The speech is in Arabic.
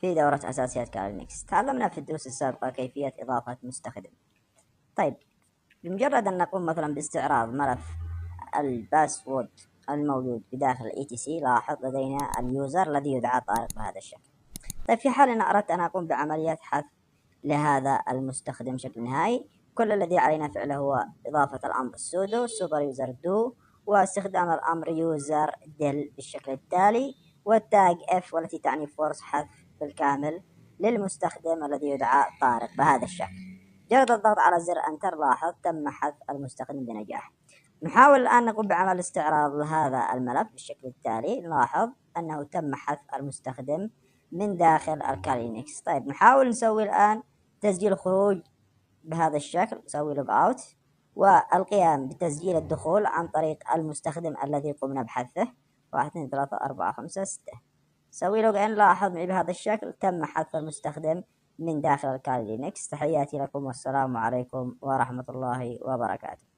في دورة أساسيات كالي لينكس. تعلمنا في الدروس السابقة كيفية إضافة مستخدم. طيب، بمجرد أن نقوم مثلا باستعراض ملف الباسورد الموجود بداخل etc، لاحظ لدينا اليوزر الذي يدعى طارق بهذا الشكل. طيب، في حال أن أردت أن أقوم بعملية حذف لهذا المستخدم بشكل نهائي، كل الذي علينا فعله هو إضافة الأمر sudo super user do واستخدام الأمر user del بالشكل التالي، والتاج f والتي تعني فورس حذف بالكامل للمستخدم الذي يدعى طارق بهذا الشكل. جرد الضغط على زر انتر، لاحظ تم حذف المستخدم بنجاح. نحاول الآن نقوم بعمل استعراض لهذا الملف بالشكل التالي، نلاحظ أنه تم حذف المستخدم من داخل الكالي لينكس. طيب، نحاول نسوي الآن تسجيل خروج بهذا الشكل، نسوي لوج اوت والقيام بتسجيل الدخول عن طريق المستخدم الذي قمنا بحذفه 1 2 3 4 5 6. سوي لوج ان، لاحظ معي بهذا الشكل تم حذف المستخدم من داخل الكالي لينكس. تحياتي لكم والسلام عليكم ورحمة الله وبركاته.